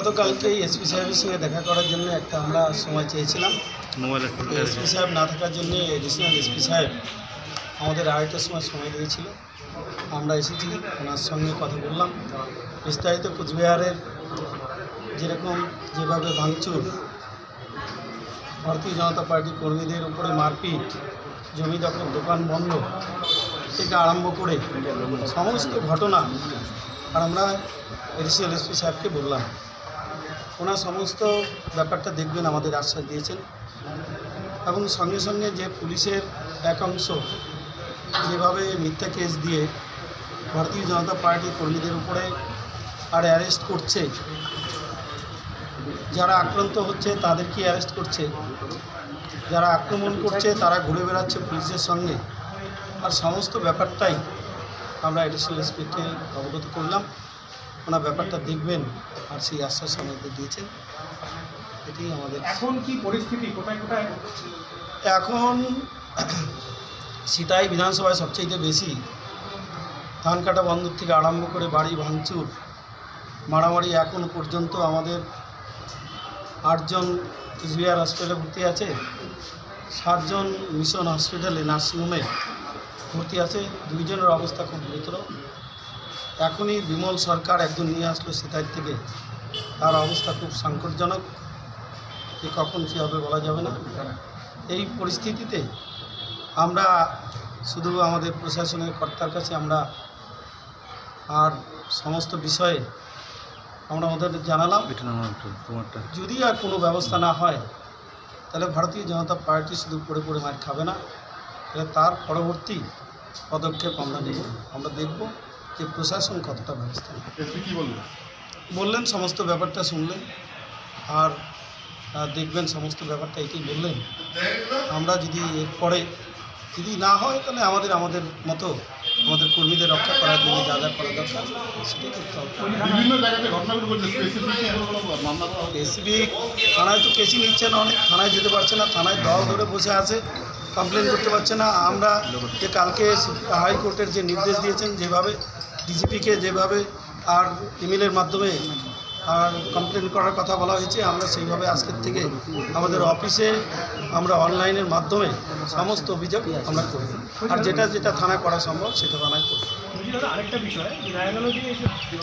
গতকালকে এসপি সাহেবের সঙ্গে দেখা করার জন্য একটা আমরা সময় চেয়েছিলাম। এসপি সাহেব না থাকার জন্য এডিশনাল এসপি সাহেব আমাদের আড়াইটার সময় দিয়েছিল। আমরা এসেছি, ওনার সঙ্গে কথা বললাম। বিস্তারিত কোচবিহারের যেভাবে ভাঙচুর, ভারতীয় জনতা পার্টি কর্মীদের উপরে মারপিট, জমি দখল, দোকান বন্ধ থেকে আরম্ভ করে সমস্ত ঘটনা, আর আমরা এডিশনাল এসপি সাহেবকে বললাম ওনার সমস্ত ব্যাপারটা দেখবেন, আমাদের আশ্বাস দিয়েছেন। এবং সঙ্গে সঙ্গে যে পুলিশের এক অংশ যেভাবে মিথ্যা কেস দিয়ে ভারতীয় জনতা পার্টির কর্মীদের উপরে আর অ্যারেস্ট করছে, যারা আক্রান্ত হচ্ছে তাদেরকে অ্যারেস্ট করছে, যারা আক্রমণ করছে তারা ঘুরে বেড়াচ্ছে পুলিশের সঙ্গে, আর সমস্ত ব্যাপারটাই আমরা এডিশনাল এসপিকে অবগত করলাম। ওনার ব্যাপারটা দেখবেন আর সেই আশ্বাস আমাদের দিয়েছেন। এটি আমাদের এখন কি পরিস্থিতি, কোথায় কোথায়? এখন সিতাই বিধানসভায় সবচেয়ে বেশি ধান কাটা বন্দর থেকে আরম্ভ করে বাড়ি ভাঙচুর, মারামারি। এখনও পর্যন্ত আমাদের 8 জন কোচবিহার হসপিটালে ভর্তি আছে, 7 জন মিশন হসপিটালে নার্সিংহোমে ভর্তি আছে। 2 জনের অবস্থা খুব গুরুতর। এখনই বিমল সরকার একজন নিয়ে আসলো সিতাই থেকে, তার অবস্থা খুব সংকটজনক, যে কখন কী হবে বলা যাবে না। এই পরিস্থিতিতে আমরা শুধু আমাদের প্রশাসনের কর্তার কাছে আমরা আর সমস্ত বিষয়ে আমরা ওদের জানালাম, যদি আর কোনো ব্যবস্থা না হয় তাহলে ভারতীয় জনতা পার্টি শুধু পড়ে পড়ে মার খাবে না, তাহলে তার পরবর্তী পদক্ষেপ আমরা নেব। আমরা দেখব যে প্রশাসন কতটা ব্যবস্থা নেয়। কী বললেন সমস্ত ব্যাপারটা শুনলেন, আর দেখবেন সমস্ত ব্যাপারটা এটাই বললেন। আমরা যদি এরপরে যদি না হয় তাহলে আমাদের মতো আমাদের কর্মীদের রক্ষা করার জন্য যা যা করা দরকার সেটাই করতে হবে। বিভিন্ন জায়গাতে ঘটনাগুলো বলছে, স্পেসিফিক থানায় তো কেসই নিচ্ছে না, অনেক থানায় যেতে পারছে না, থানায় দল ধরে বসে আছে, কমপ্লেন করতে পারছে না। আমরা যে কালকে হাইকোর্টের যে নির্দেশ দিয়েছেন, যেভাবে ডিজিপিকে যেভাবে আর ইমেলের মাধ্যমে আর কমপ্লেন করার কথা বলা হয়েছে, আমরা সেইভাবে আজকের থেকে আমাদের অফিসে আমরা অনলাইনের মাধ্যমে সমস্ত অভিযোগ আমরা করব, আর যেটা থানায় করা সম্ভব সেটা থানায় করব। আরেকটা বিষয়,